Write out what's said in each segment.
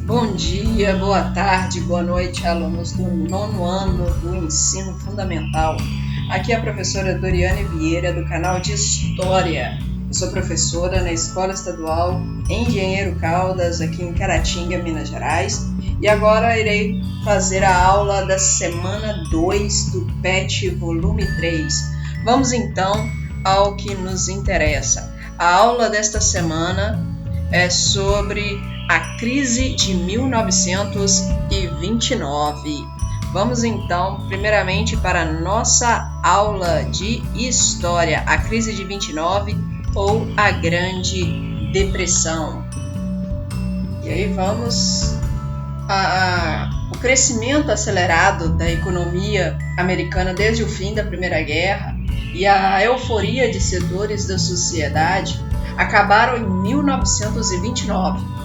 Bom dia, boa tarde, boa noite, alunos do 9º ano do Ensino Fundamental. Aqui é a professora Doriane Vieira, do canal de História. Eu sou professora na Escola Estadual Engenheiro Caldas, aqui em Caratinga, Minas Gerais. E agora irei fazer a aula da semana 2 do PET volume 3. Vamos então ao que nos interessa. A aula desta semana é sobre a crise de 1929. Vamos então, primeiramente, para a nossa aula de História, a crise de 29 ou a Grande Depressão. E aí vamos o crescimento acelerado da economia americana desde o fim da Primeira Guerra e a euforia de setores da sociedade acabaram em 1929.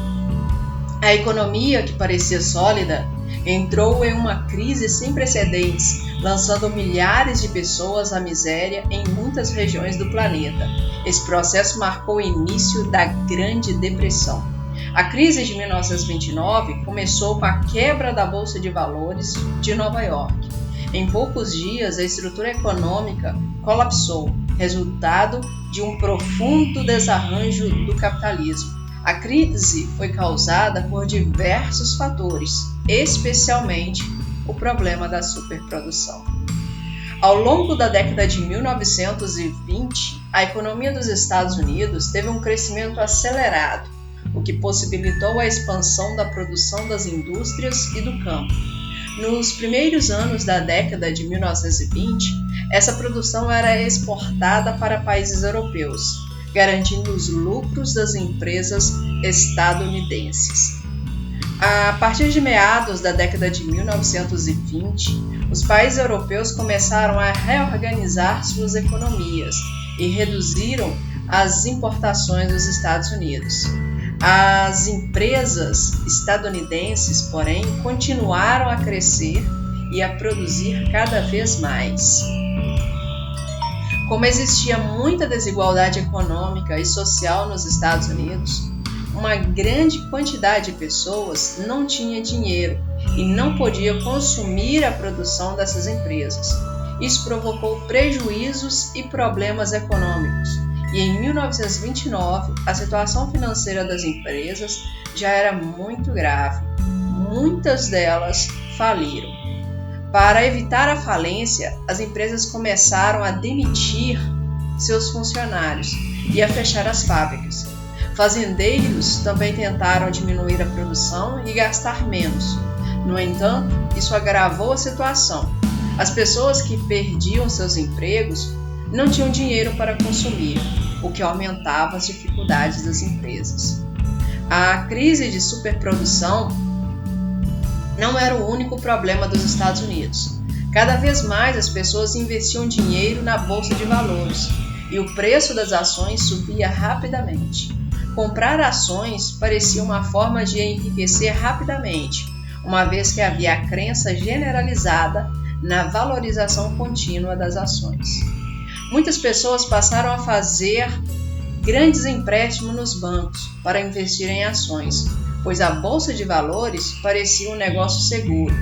A economia, que parecia sólida, entrou em uma crise sem precedentes, lançando milhares de pessoas à miséria em muitas regiões do planeta. Esse processo marcou o início da Grande Depressão. A crise de 1929 começou com a quebra da Bolsa de Valores de Nova York. Em poucos dias, a estrutura econômica colapsou, resultado de um profundo desarranjo do capitalismo. A crise foi causada por diversos fatores, especialmente o problema da superprodução. Ao longo da década de 1920, a economia dos Estados Unidos teve um crescimento acelerado, o que possibilitou a expansão da produção das indústrias e do campo. Nos primeiros anos da década de 1920, essa produção era exportada para países europeus, garantindo os lucros das empresas estadunidenses. A partir de meados da década de 1920, os países europeus começaram a reorganizar suas economias e reduziram as importações dos Estados Unidos. As empresas estadunidenses, porém, continuaram a crescer e a produzir cada vez mais. Como existia muita desigualdade econômica e social nos Estados Unidos, uma grande quantidade de pessoas não tinha dinheiro e não podia consumir a produção dessas empresas. Isso provocou prejuízos e problemas econômicos, e em 1929 a situação financeira das empresas já era muito grave. Muitas delas faliram. Para evitar a falência, as empresas começaram a demitir seus funcionários e a fechar as fábricas. Fazendeiros também tentaram diminuir a produção e gastar menos. No entanto, isso agravou a situação. As pessoas que perdiam seus empregos não tinham dinheiro para consumir, o que aumentava as dificuldades das empresas. A crise de superprodução não era o único problema dos Estados Unidos. Cada vez mais as pessoas investiam dinheiro na Bolsa de Valores e o preço das ações subia rapidamente. Comprar ações parecia uma forma de enriquecer rapidamente, uma vez que havia a crença generalizada na valorização contínua das ações. Muitas pessoas passaram a fazer grandes empréstimos nos bancos para investir em ações, pois a Bolsa de Valores parecia um negócio seguro.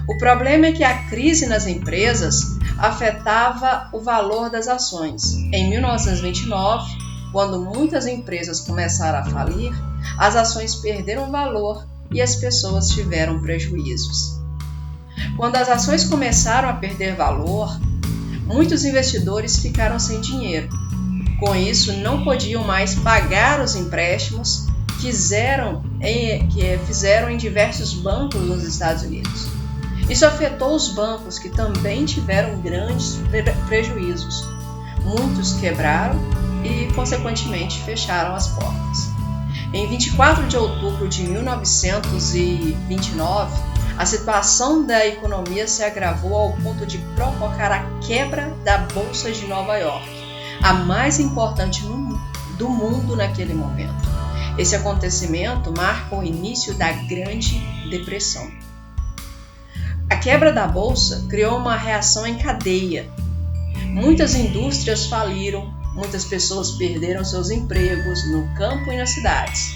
O problema é que a crise nas empresas afetava o valor das ações. Em 1929, quando muitas empresas começaram a falir, as ações perderam valor e as pessoas tiveram prejuízos. Quando as ações começaram a perder valor, muitos investidores ficaram sem dinheiro. Com isso, não podiam mais pagar os empréstimos que fizeram em diversos bancos nos Estados Unidos. Isso afetou os bancos, que também tiveram grandes prejuízos. Muitos quebraram e, consequentemente, fecharam as portas. Em 24 de outubro de 1929, a situação da economia se agravou ao ponto de provocar a quebra da Bolsa de Nova York, a mais importante do mundo naquele momento. Esse acontecimento marca o início da Grande Depressão. A quebra da bolsa criou uma reação em cadeia. Muitas indústrias faliram, muitas pessoas perderam seus empregos no campo e nas cidades.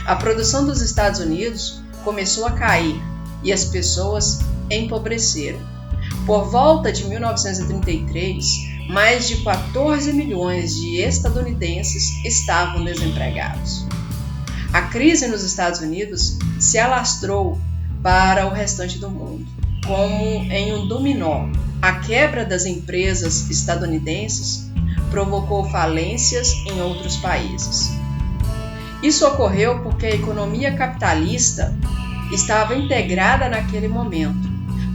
A produção dos Estados Unidos começou a cair e as pessoas empobreceram. Por volta de 1933, mais de 14 milhões de estadunidenses estavam desempregados. A crise nos Estados Unidos se alastrou para o restante do mundo, como em um dominó. A quebra das empresas estadunidenses provocou falências em outros países. Isso ocorreu porque a economia capitalista estava integrada naquele momento.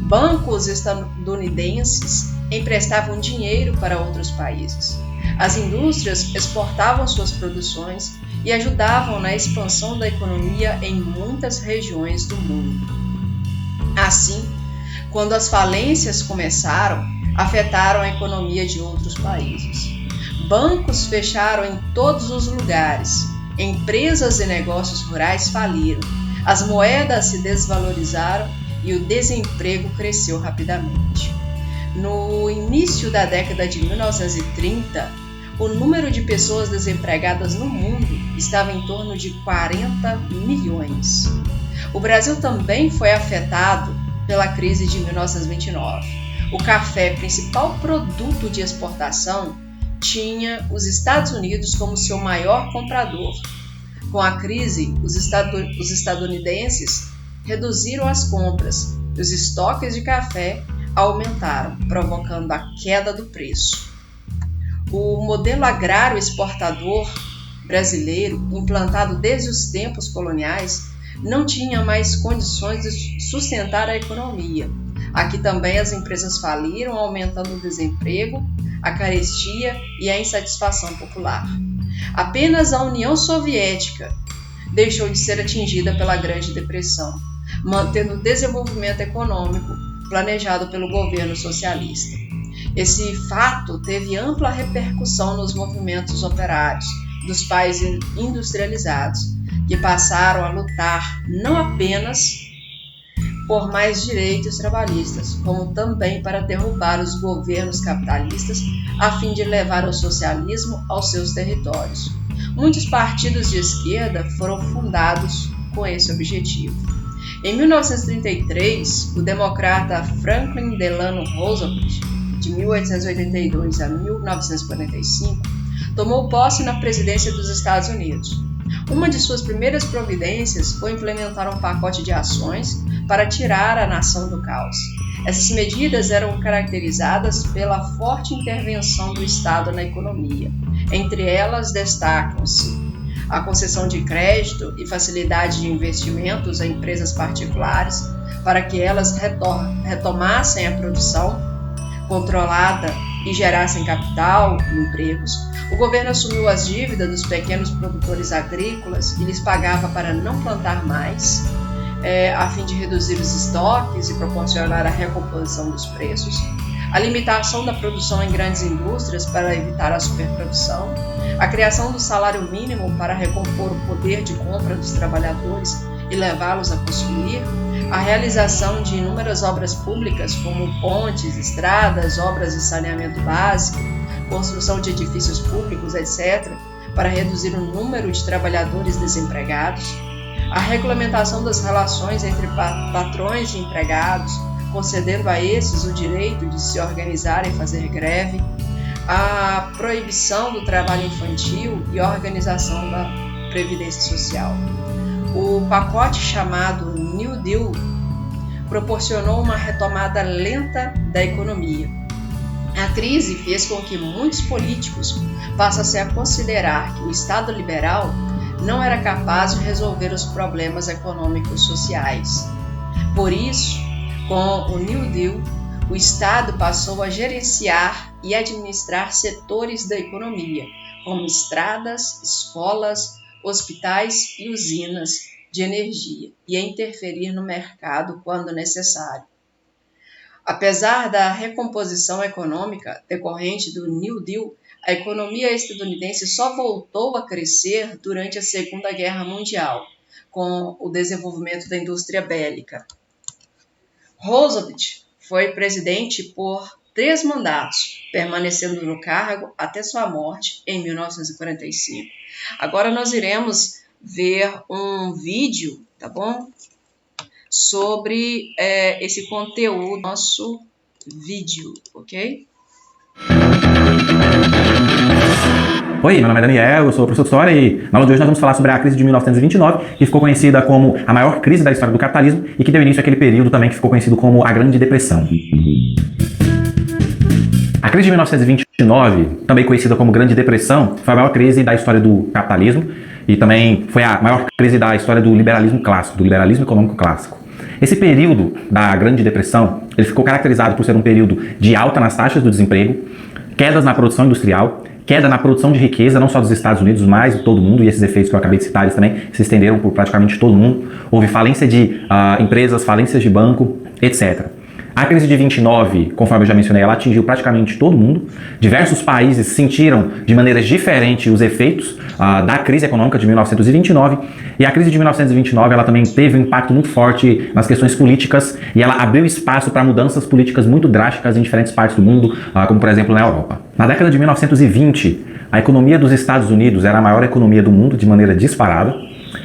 Bancos estadunidenses emprestavam dinheiro para outros países. As indústrias exportavam suas produções e ajudavam na expansão da economia em muitas regiões do mundo. Assim, quando as falências começaram, afetaram a economia de outros países. Bancos fecharam em todos os lugares, empresas e negócios rurais faliram, as moedas se desvalorizaram e o desemprego cresceu rapidamente. No início da década de 1930, o número de pessoas desempregadas no mundo estava em torno de 40 milhões. O Brasil também foi afetado pela crise de 1929. O café, principal produto de exportação, tinha os Estados Unidos como seu maior comprador. Com a crise, os estadunidenses reduziram as compras e os estoques de café aumentaram, provocando a queda do preço. O modelo agrário exportador brasileiro, implantado desde os tempos coloniais, não tinha mais condições de sustentar a economia. Aqui também as empresas faliram, aumentando o desemprego, a carestia e a insatisfação popular. Apenas a União Soviética deixou de ser atingida pela Grande Depressão, mantendo o desenvolvimento econômico planejado pelo governo socialista. Esse fato teve ampla repercussão nos movimentos operários dos países industrializados, que passaram a lutar não apenas por mais direitos trabalhistas, como também para derrubar os governos capitalistas a fim de levar o socialismo aos seus territórios. Muitos partidos de esquerda foram fundados com esse objetivo. Em 1933, o democrata Franklin Delano Roosevelt, de 1882 a 1945, tomou posse na presidência dos Estados Unidos. Uma de suas primeiras providências foi implementar um pacote de ações para tirar a nação do caos. Essas medidas eram caracterizadas pela forte intervenção do Estado na economia. Entre elas destacam-se a concessão de crédito e facilidade de investimentos a empresas particulares para que elas retomassem a produção controlada e gerassem capital e empregos. O governo assumiu as dívidas dos pequenos produtores agrícolas e lhes pagava para não plantar mais, a fim de reduzir os estoques e proporcionar a recomposição dos preços. A limitação da produção em grandes indústrias para evitar a superprodução. A criação do salário mínimo para recompor o poder de compra dos trabalhadores e levá-los a consumir. A realização de inúmeras obras públicas, como pontes, estradas, obras de saneamento básico, construção de edifícios públicos, etc., para reduzir o número de trabalhadores desempregados. A regulamentação das relações entre patrões e empregados, concedendo a esses o direito de se organizar e fazer greve. A proibição do trabalho infantil e a organização da Previdência Social. O pacote chamado New Deal proporcionou uma retomada lenta da economia. A crise fez com que muitos políticos passassem a considerar que o Estado liberal não era capaz de resolver os problemas econômicos sociais. Por isso, com o New Deal, o Estado passou a gerenciar e administrar setores da economia, como estradas, escolas, hospitais e usinas de energia, e a interferir no mercado quando necessário. Apesar da recomposição econômica decorrente do New Deal, a economia estadunidense só voltou a crescer durante a Segunda Guerra Mundial, com o desenvolvimento da indústria bélica. Roosevelt foi presidente por 3 mandatos, permanecendo no cargo até sua morte em 1945. Agora nós iremos ver um vídeo, tá bom? sobre esse conteúdo do nosso vídeo, ok? Oi, meu nome é Daniel, eu sou professor de História e na aula de hoje nós vamos falar sobre a crise de 1929, que ficou conhecida como a maior crise da história do capitalismo e que deu início àquele período também que ficou conhecido como a Grande Depressão. A crise de 1929, também conhecida como Grande Depressão, foi a maior crise da história do capitalismo e também foi a maior crise da história do liberalismo clássico, do liberalismo econômico clássico. Esse período da Grande Depressão, ele ficou caracterizado por ser um período de alta nas taxas do desemprego, quedas na produção industrial, queda na produção de riqueza, não só dos Estados Unidos, mas de todo mundo, e esses efeitos que eu acabei de citar, eles também se estenderam por praticamente todo mundo. Houve falência de empresas, falências de banco, etc. A crise de 29, conforme eu já mencionei, ela atingiu praticamente todo mundo. Diversos países sentiram de maneiras diferentes os efeitos da crise econômica de 1929. E a crise de 1929 ela também teve um impacto muito forte nas questões políticas e ela abriu espaço para mudanças políticas muito drásticas em diferentes partes do mundo, como por exemplo na Europa. Na década de 1920, a economia dos Estados Unidos era a maior economia do mundo de maneira disparada.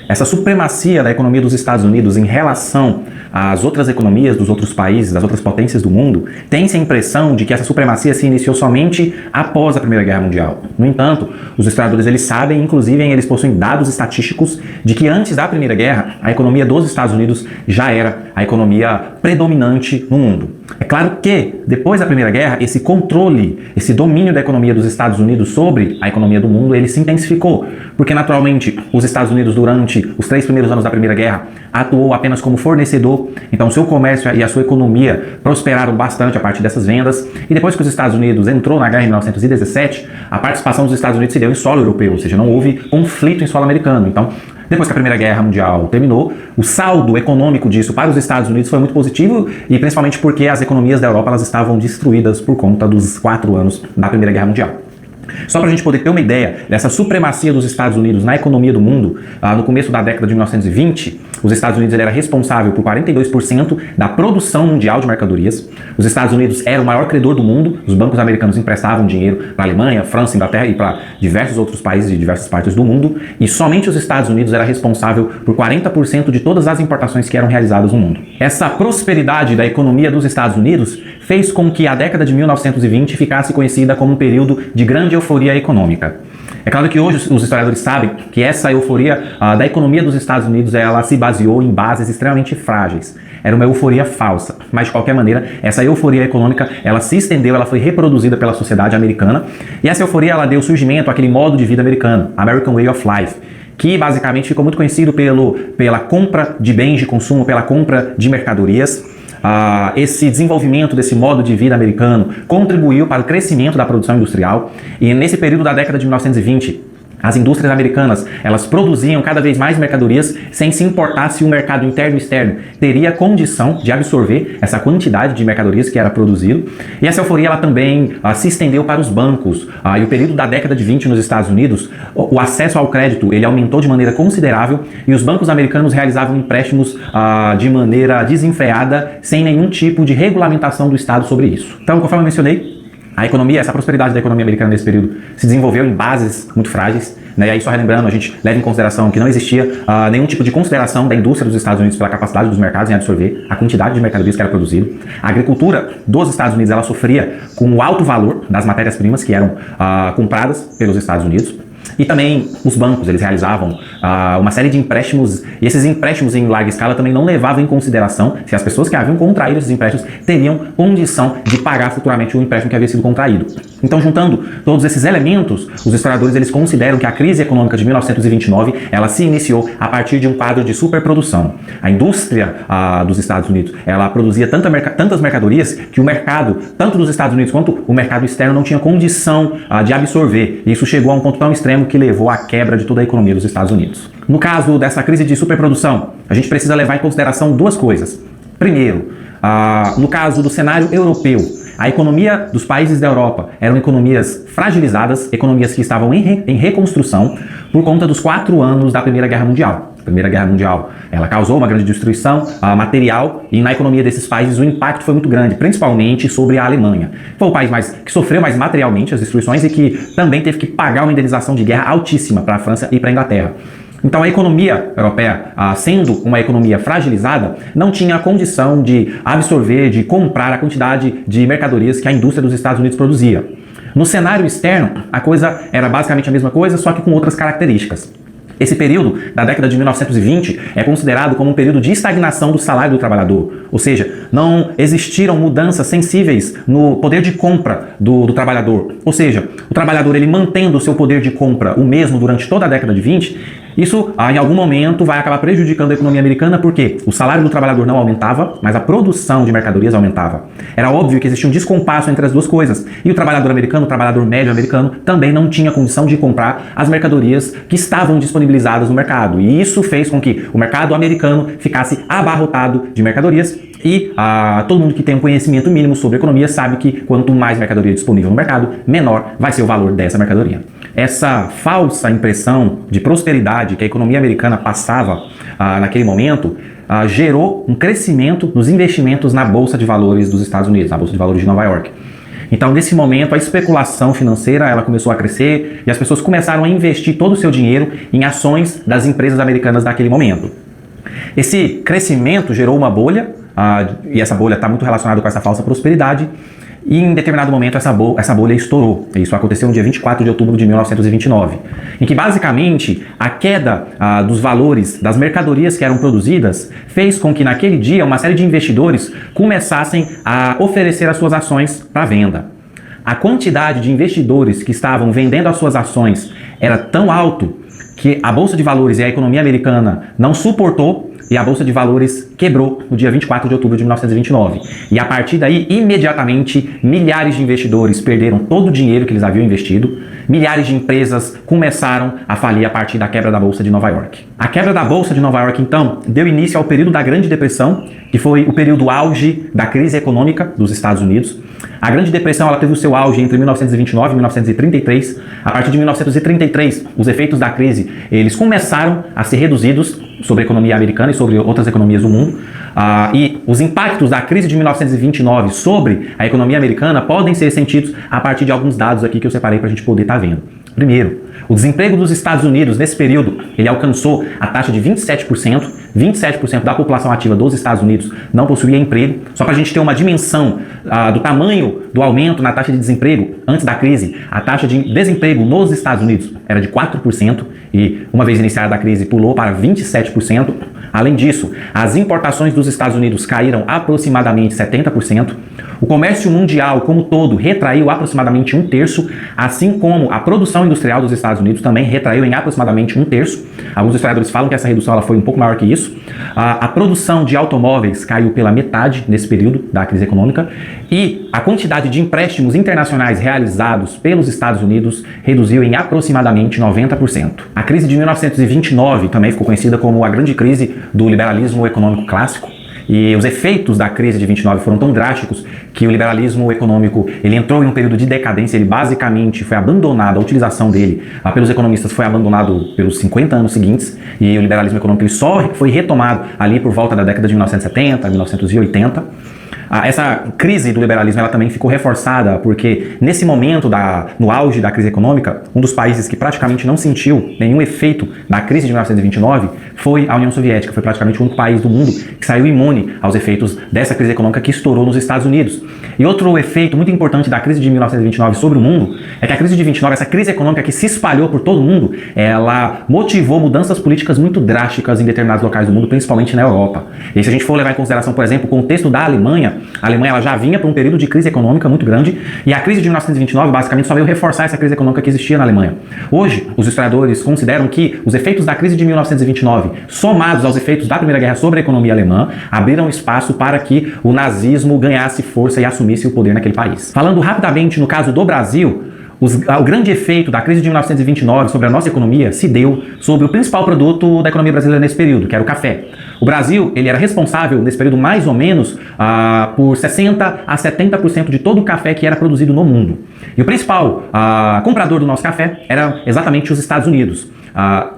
Essa supremacia da economia dos Estados Unidos em relação às outras economias dos outros países, das outras potências do mundo, tem-se a impressão de que essa supremacia se iniciou somente após a Primeira Guerra Mundial. No entanto, os historiadores eles sabem, inclusive eles possuem dados estatísticos de que antes da Primeira Guerra, a economia dos Estados Unidos já era a economia predominante no mundo. É claro que, depois da Primeira Guerra, esse controle, esse domínio da economia dos Estados Unidos sobre a economia do mundo, ele se intensificou, porque naturalmente os Estados Unidos durante os 3 primeiros anos da Primeira Guerra atuou apenas como fornecedor, então o seu comércio e a sua economia prosperaram bastante a partir dessas vendas, e depois que os Estados Unidos entrou na guerra em 1917, a participação dos Estados Unidos se deu em solo europeu, ou seja, não houve conflito em solo americano. Então, depois que a Primeira Guerra Mundial terminou, o saldo econômico disso para os Estados Unidos foi muito positivo, e principalmente porque as economias da Europa elas estavam destruídas por conta dos 4 anos da Primeira Guerra Mundial. Só para a gente poder ter uma ideia dessa supremacia dos Estados Unidos na economia do mundo, no começo da década de 1920, os Estados Unidos ele era responsável por 42% da produção mundial de mercadorias. Os Estados Unidos era o maior credor do mundo, os bancos americanos emprestavam dinheiro para a Alemanha, França, Inglaterra e para diversos outros países de diversas partes do mundo, e somente os Estados Unidos era responsável por 40% de todas as importações que eram realizadas no mundo. Essa prosperidade da economia dos Estados Unidos fez com que a década de 1920 ficasse conhecida como um período de grande euforia econômica. É claro que hoje os historiadores sabem que essa euforia da economia dos Estados Unidos ela se baseou em bases extremamente frágeis. Era uma euforia falsa, mas de qualquer maneira, essa euforia econômica ela se estendeu, ela foi reproduzida pela sociedade americana, e essa euforia ela deu surgimento àquele modo de vida americano, American Way of Life, que basicamente ficou muito conhecido pela compra de bens de consumo, pela compra de mercadorias. Esse desenvolvimento desse modo de vida americano contribuiu para o crescimento da produção industrial, e nesse período da década de 1920 as indústrias americanas, elas produziam cada vez mais mercadorias sem se importar se o mercado interno e externo teria condição de absorver essa quantidade de mercadorias que era produzido. E essa euforia ela também se estendeu para os bancos. E o período da década de 20 nos Estados Unidos, o acesso ao crédito ele aumentou de maneira considerável e os bancos americanos realizavam empréstimos de maneira desenfreada, sem nenhum tipo de regulamentação do Estado sobre isso. Então, conforme eu mencionei, a economia, essa prosperidade da economia americana nesse período se desenvolveu em bases muito frágeis, né? E aí, só relembrando, a gente leva em consideração que não existia nenhum tipo de consideração da indústria dos Estados Unidos pela capacidade dos mercados em absorver a quantidade de mercadorias que era produzido. A agricultura dos Estados Unidos ela sofria com o alto valor das matérias-primas que eram compradas pelos Estados Unidos. E também os bancos, eles realizavam uma série de empréstimos, e esses empréstimos em larga escala também não levavam em consideração se as pessoas que haviam contraído esses empréstimos teriam condição de pagar futuramente o empréstimo que havia sido contraído. Então, juntando todos esses elementos, os historiadores eles consideram que a crise econômica de 1929 ela se iniciou a partir de um quadro de superprodução. A indústria dos Estados Unidos ela produzia tantas mercadorias que o mercado, tanto dos Estados Unidos quanto o mercado externo, não tinha condição de absorver. E isso chegou a um ponto tão extremo que levou à quebra de toda a economia dos Estados Unidos. No caso dessa crise de superprodução, a gente precisa levar em consideração duas coisas. Primeiro, no caso do cenário europeu, a economia dos países da Europa eram economias fragilizadas, economias que estavam em reconstrução por conta dos 4 anos da Primeira Guerra Mundial. A Primeira Guerra Mundial ela causou uma grande destruição material, e na economia desses países o impacto foi muito grande, principalmente sobre a Alemanha. Foi o país que sofreu mais materialmente as destruições e que também teve que pagar uma indenização de guerra altíssima para a França e para a Inglaterra. Então a economia europeia, sendo uma economia fragilizada, não tinha a condição de absorver, de comprar a quantidade de mercadorias que a indústria dos Estados Unidos produzia. No cenário externo, a coisa era basicamente a mesma coisa, só que com outras características. Esse período, da década de 1920, é considerado como um período de estagnação do salário do trabalhador. Ou seja, não existiram mudanças sensíveis no poder de compra do trabalhador. Ou seja, o trabalhador, ele mantendo o seu poder de compra o mesmo durante toda a década de 20, isso, em algum momento, vai acabar prejudicando a economia americana porque o salário do trabalhador não aumentava, mas a produção de mercadorias aumentava. Era óbvio que existia um descompasso entre as duas coisas. E o trabalhador americano, o trabalhador médio americano, também não tinha condição de comprar as mercadorias que estavam disponibilizadas no mercado. E isso fez com que o mercado americano ficasse abarrotado de mercadorias. E todo mundo que tem um conhecimento mínimo sobre economia sabe que quanto mais mercadoria disponível no mercado, menor vai ser o valor dessa mercadoria. Essa falsa impressão de prosperidade que a economia americana passava naquele momento gerou um crescimento nos investimentos na Bolsa de Valores dos Estados Unidos, na Bolsa de Valores de Nova York. Então, nesse momento, a especulação financeira ela começou a crescer e as pessoas começaram a investir todo o seu dinheiro em ações das empresas americanas naquele momento. Esse crescimento gerou uma bolha, e essa bolha está muito relacionada com essa falsa prosperidade, e em determinado momento essa bolha estourou. Isso aconteceu no dia 24 de outubro de 1929, em que basicamente a queda dos valores das mercadorias que eram produzidas fez com que naquele dia uma série de investidores começassem a oferecer as suas ações para venda. A quantidade de investidores que estavam vendendo as suas ações era tão alto que a Bolsa de Valores e a economia americana não suportou e a Bolsa de Valores quebrou no dia 24 de outubro de 1929. E a partir daí, imediatamente, milhares de investidores perderam todo o dinheiro que eles haviam investido, milhares de empresas começaram a falir a partir da quebra da Bolsa de Nova York. A quebra da Bolsa de Nova York, então, deu início ao período da Grande Depressão, que foi o período auge da crise econômica dos Estados Unidos. A Grande Depressão ela teve o seu auge entre 1929 e 1933. A partir de 1933, os efeitos da crise eles começaram a ser reduzidos sobre a economia americana e sobre outras economias do mundo. E os impactos da crise de 1929 sobre a economia americana podem ser sentidos a partir de alguns dados aqui que eu separei para a gente poder estar vendo. Primeiro, o desemprego dos Estados Unidos nesse período ele alcançou a taxa de 27%. 27% da população ativa dos Estados Unidos não possuía emprego. Só para a gente ter uma dimensão do tamanho do aumento na taxa de desemprego antes da crise, a taxa de desemprego nos Estados Unidos era de 4% e uma vez iniciada a crise pulou para 27%. Além disso, as importações dos Estados Unidos caíram aproximadamente 70%. O comércio mundial como todo retraiu aproximadamente 1/3, assim como a produção industrial dos Estados Unidos também retraiu em aproximadamente 1/3. Alguns historiadores falam que essa redução ela foi um pouco maior que isso. A produção de automóveis caiu pela metade nesse período da crise econômica e a quantidade de empréstimos internacionais realizados pelos Estados Unidos reduziu em aproximadamente 90%. A crise de 1929 também ficou conhecida como a grande crise do liberalismo econômico clássico. E os efeitos da crise de 29 foram tão drásticos que o liberalismo econômico ele entrou em um período de decadência, ele basicamente foi abandonado, a utilização dele pelos economistas foi abandonado pelos 50 anos seguintes e o liberalismo econômico ele só foi retomado ali por volta da década de 1970, 1980. Essa crise do liberalismo ela também ficou reforçada porque nesse momento, no auge da crise econômica, um dos países que praticamente não sentiu nenhum efeito da crise de 1929 foi a União Soviética. Foi praticamente o único país do mundo que saiu imune aos efeitos dessa crise econômica que estourou nos Estados Unidos. E outro efeito muito importante da crise de 1929 sobre o mundo é que a crise de 29, essa crise econômica que se espalhou por todo o mundo, ela motivou mudanças políticas muito drásticas em determinados locais do mundo, principalmente na Europa. E se a gente for levar em consideração, por exemplo, o contexto da Alemanha, a Alemanha ela já vinha para um período de crise econômica muito grande e a crise de 1929 basicamente só veio reforçar essa crise econômica que existia na Alemanha. Hoje, os historiadores consideram que os efeitos da crise de 1929, somados aos efeitos da Primeira Guerra sobre a economia alemã, abriram espaço para que o nazismo ganhasse força e assumisse o poder naquele país. Falando rapidamente no caso do Brasil, o grande efeito da crise de 1929 sobre a nossa economia se deu sobre o principal produto da economia brasileira nesse período, que era o café. O Brasil ele era responsável, nesse período, mais ou menos, por 60% a 70% de todo o café que era produzido no mundo. E o principal comprador do nosso café era exatamente os Estados Unidos.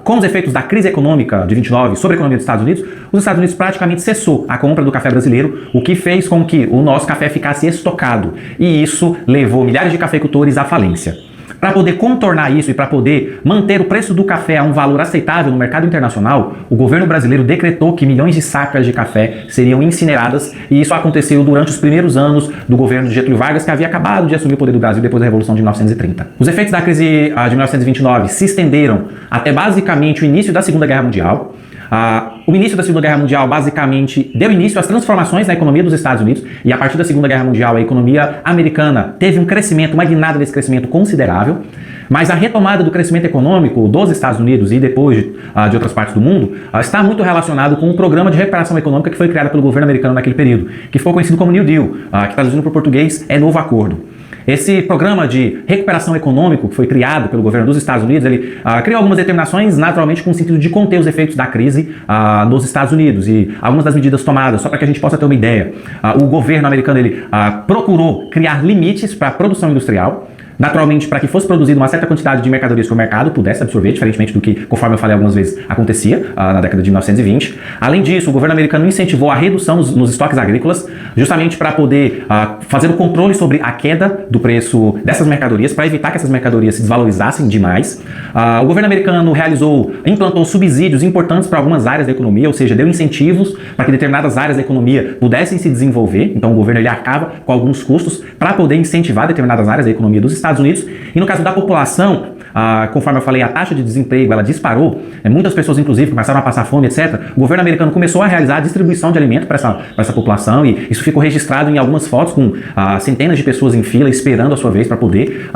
Com os efeitos da crise econômica de 29 sobre a economia dos Estados Unidos, os Estados Unidos praticamente cessou a compra do café brasileiro, o que fez com que o nosso café ficasse estocado. E isso levou milhares de cafeicultores à falência. para poder contornar isso e para poder manter o preço do café a um valor aceitável no mercado internacional, o governo brasileiro decretou que milhões de sacas de café seriam incineradas, e isso aconteceu durante os primeiros anos do governo de Getúlio Vargas, que havia acabado de assumir o poder do Brasil depois da Revolução de 1930. Os efeitos da crise de 1929 se estenderam até basicamente o início da Segunda Guerra Mundial. O início da Segunda Guerra Mundial basicamente deu início às transformações na economia dos Estados Unidos, e a partir da Segunda Guerra Mundial a economia americana teve um crescimento, uma guinada desse crescimento considerável, mas a retomada do crescimento econômico dos Estados Unidos e depois de outras partes do mundo está muito relacionado com o programa de recuperação econômica que foi criado pelo governo americano naquele período, que ficou conhecido como New Deal, que traduzindo para o português é Novo Acordo. Esse programa de recuperação econômico que foi criado pelo governo dos Estados Unidos, ele criou algumas determinações naturalmente com o sentido de conter os efeitos da crise nos Estados Unidos, e algumas das medidas tomadas, só para que a gente possa ter uma ideia. O governo americano ele procurou criar limites para a produção industrial, naturalmente para que fosse produzida uma certa quantidade de mercadorias que o mercado pudesse absorver, diferentemente do que, conforme eu falei algumas vezes, acontecia na década de 1920. Além disso, o governo americano incentivou a redução nos estoques agrícolas, justamente para poder fazer o controle sobre a queda do preço dessas mercadorias, para evitar que essas mercadorias se desvalorizassem demais. O governo americano implantou subsídios importantes para algumas áreas da economia, ou seja, deu incentivos para que determinadas áreas da economia pudessem se desenvolver. Então o governo ele arcava com alguns custos para poder incentivar determinadas áreas da economia dos Estados Unidos. E no caso da população, conforme eu falei, a taxa de desemprego ela disparou, muitas pessoas inclusive começaram a passar fome, etc. O governo americano começou a realizar a distribuição de alimento para essa população, e isso ficou registrado em algumas fotos com centenas de pessoas em fila esperando a sua vez para poder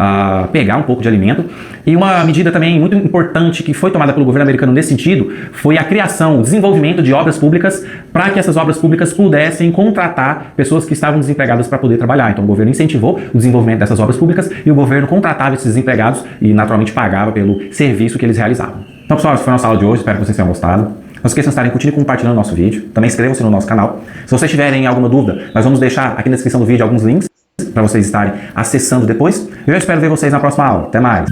pegar um pouco de alimento. E uma medida também muito importante que foi tomada pelo governo americano nesse sentido foi a criação, o desenvolvimento de obras públicas, para que essas obras públicas pudessem contratar pessoas que estavam desempregadas para poder trabalhar. Então o governo incentivou o desenvolvimento dessas obras públicas e o governo contratava esses desempregados e naturalmente pagava pelo serviço que eles realizavam. Então pessoal, essa foi a nossa aula de hoje, espero que vocês tenham gostado. Não esqueçam de estarem curtindo e compartilhando o nosso vídeo. Também inscrevam-se no nosso canal. Se vocês tiverem alguma dúvida, nós vamos deixar aqui na descrição do vídeo alguns links para vocês estarem acessando depois. Eu espero ver vocês na próxima aula. Até mais!